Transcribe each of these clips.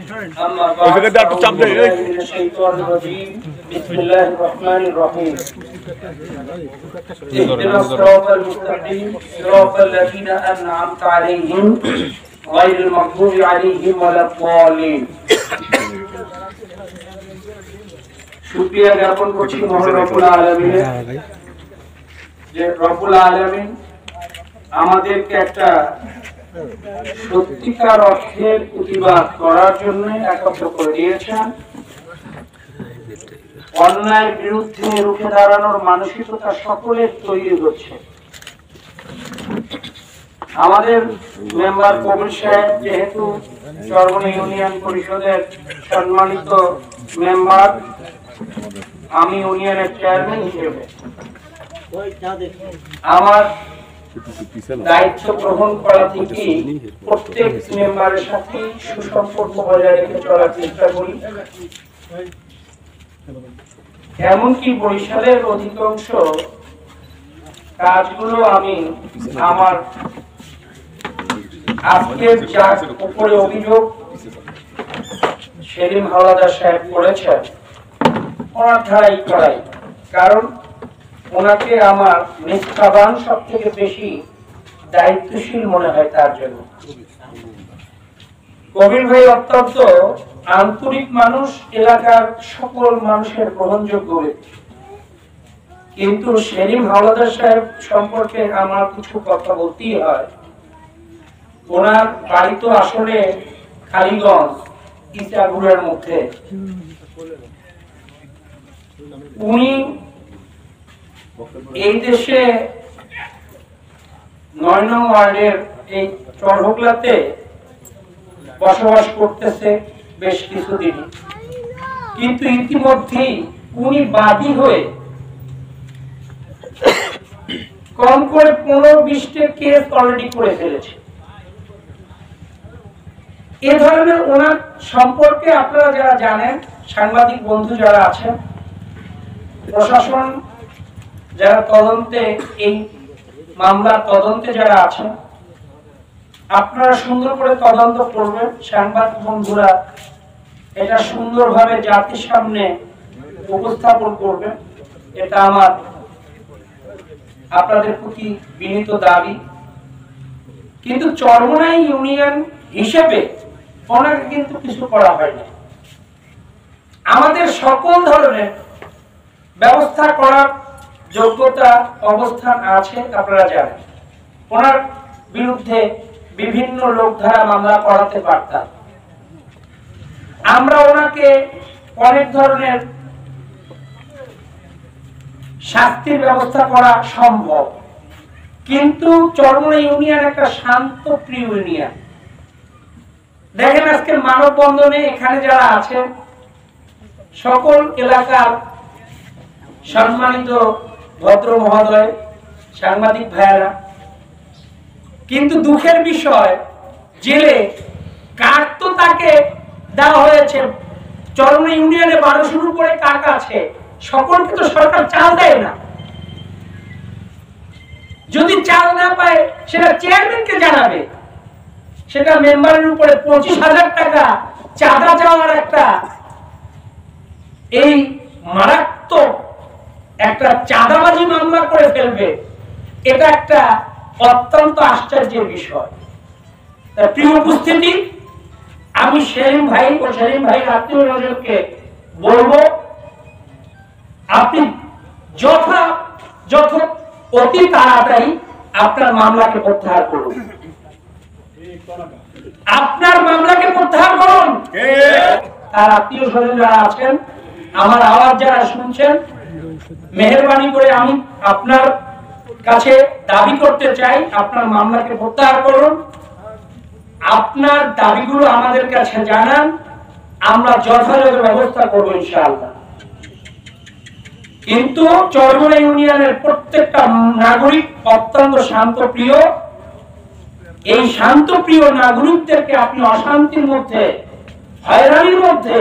أما بعد أعوذ بالله من الشيطان الرجيم بسم الله الرحمن الرحيم اهدنا الصراط المستقيم صراط الذين أنعمت عليهم غير المغضوب عليهم ولا الضالين শুকরিয়া জ্ঞাপন করছি মহান রব্বুল আলামিনের যে রব্বুল আলামিন আমাদেরকে একটা সত্যিকার অর্থের প্রতিবাদ করার জন্য একত্র করে দিয়েছেন। অন্যায়ের বিরুদ্ধে রুখে দাঁড়ানোর মানসিকতা সকলের তৈরি হচ্ছে। আমাদের মেম্বার কবির সাহেব যেহেতু চরমোনাই ইউনিয়ন পরিষদের সম্মানিত মেম্বার, আমি ইউনিয়নের চেয়ারম্যান হিসেবে আমার দায়িত্ব গ্রহণ করা থেকে প্রত্যেক মেম্বারের সাথে সুসম্পর্ক বজায় রেখে চলার চেষ্টা করি। এমনকি বরিশালের অধিকাংশ কাজগুলো আমি আমার আজকের যার উপরে অভিযোগ সেলিম হাওলাদার সাহেব করেছেন ওনার ধারাই করাই, কারণ ওনাকে আমার নিষ্ঠাবান সব থেকে বেশি দায়িত্বশীল মনে হয়। তার জন্য কবির ভাই অত্যন্ত আন্তরিক মানুষ, এলাকার সকল মানুষের গ্রহণযোগ্য ব্যক্তি। কিন্তু সেলিম হাওলাদার সাহেব সম্পর্কে আমার কিছু কথা বলতেই হয়। ওনার বাড়ি তো আসলে কালীগঞ্জ ইটাগুড়ার মধ্যে। উনি এই দেশে ৯ নং ওয়ার্ডের এই চরহোগলাতে বসবাস করতেছে বেশ কিছুদিন, কিন্তু ইতিমধ্যেই উনি বাদী হয়ে কম করে ১৫-২০টা কেস অলরেডি করে ফেলেছে। এ ধরনের ওনার সম্পর্কে আপনারা যারা জানেন, সাংবাদিক বন্ধু যারা আছেন, প্রশাসন যারা তদন্তে এই মামলার তদন্তে যারা আছেন, আপনারা সুন্দর করে তদন্ত করবেন। সাংবাদিক বন্ধুরা এটা সুন্দরভাবে জাতির সামনে উপস্থাপন করবেন, এটা আমার আপনাদের প্রতি বিনীত দাবি। কিন্তু চরমোনাই ইউনিয়ন হিসেবে ওনাকে কিন্তু কিছু করা হয়নি। আমাদের সকল ধরনের ব্যবস্থা করার যোগ্যতা অবস্থান আছে, আপনারা জানেন। ওনার বিরুদ্ধে বিভিন্ন লোকধারা মামলা করাতে পারতাম, আমরা ওনাকে অনেক ধরনের শাস্তির ব্যবস্থা করা সম্ভব। কিন্তু চরমোনাই ইউনিয়ন একটা শান্ত প্রিয় ইউনিয়ন। দেখেন আজকে মানববন্ধনে এখানে যারা আছেন সকল এলাকার সম্মানিত ভদ্র মহোদয়, সাংবাদিক ভাইয়েরা, কিন্তু দুঃখের বিষয় জেলে কার্ড তো তাকে দেওয়া হয়েছে। চরমোনাই ইউনিয়নে ১২০০ উপরে কার্ড আছে, সকলকে তো সরকার চাল দেয় না। যদি চাল না পায় সেটা চেয়ারম্যানকে জানাবে, সেটা মেম্বারের উপরে ২৫,০০০ টাকা চাঁদা চাওয়ার একটা এই মারাত্মক একটা চাঁদাবাজি মামলা করে ফেলবে, এটা একটা অত্যন্ত আশ্চর্যের বিষয়। প্রিয় উপস্থিতি, আমি সেলিম ভাই ও সেলিম ভাই আত্মীয়স্বজনকে বলবো, আপনি অতি তাড়াতাড়ি আপনার মামলাকে প্রত্যাহার করুন। আপনার মামলাকে প্রত্যাহার করুন। তার আত্মীয় স্বজন যারা আছেন, আমার আওয়াজ যারা শুনছেন, মেহেরবানি করে আমি আপনার কাছে দাবি করতে চাই, আপনার মামলাকে প্রত্যাহার করুন। আপনার দাবিগুলো আমাদের কাছে জানান, আমরা যথাযথ ব্যবস্থা করবো ইনশাআল্লাহ। কিন্তু চরমোনাই ইউনিয়নের প্রত্যেকটা নাগরিক অত্যন্ত শান্তপ্রিয়। এই শান্তপ্রিয় নাগরিকদেরকে আপনি অশান্তির মধ্যে, হয়রানির মধ্যে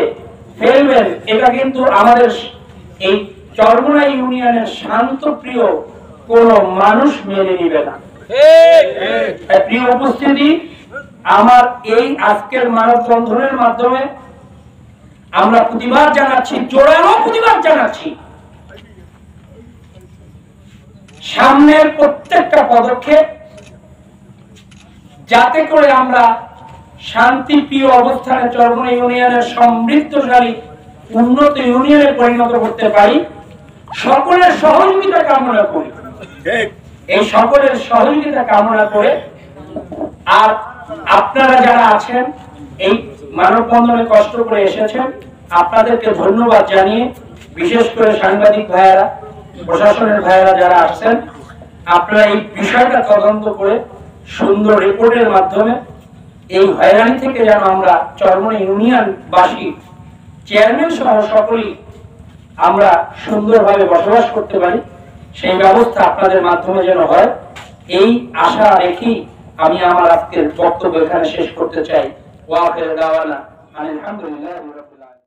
ফেলবেন, এটা কিন্তু আমাদের এই চরমোনাই ইউনিয়নের শান্তপ্রিয় কোন মানুষ মেনে নিবে না। প্রিয় উপস্থিতি, আমার এই আজকের মানববন্ধনের মাধ্যমে আমরা প্রতিবাদ জানাচ্ছি, জোরালো প্রতিবাদ জানাচ্ছি। সামনের প্রত্যেকটা পদক্ষেপ যাতে করে আমরা শান্তিপ্রিয় অবস্থানে চরমোনা ইউনিয়নের সমৃদ্ধশালী উন্নত ইউনিয়নে পরিণত করতে পারি, সকলের সহযোগিতা কামনা করি। এই সকলের সহযোগিতা কামনা করে, আর আপনারা যারা আছেন এই মানববন্ধনে কষ্ট করে এসেছেন, আপনাদেরকে ধন্যবাদ জানিয়ে, বিশেষ করে সাংবাদিক ভাইয়েরা, প্রশাসনের ভাইয়েরা যারা আসছেন, আপনারা এই বিষয়টা তদন্ত করে সুন্দর রিপোর্টের মাধ্যমে এই হয়রানি থেকে যেন আমরা চরমোনা ইউনিয়নবাসী, চেয়ারম্যান সহ সকলেই আমরা সুন্দরভাবে বসবাস করতে পারি, সেই ব্যবস্থা আপনাদের মাধ্যমে যেন হয়, এই আশা রেখেই আমি আমার আজকের বক্তব্য এখানে শেষ করতে চাই। ওয়া আখিরু দাওয়ানা আলহামদুলিল্লাহি রাব্বিল আলামিন।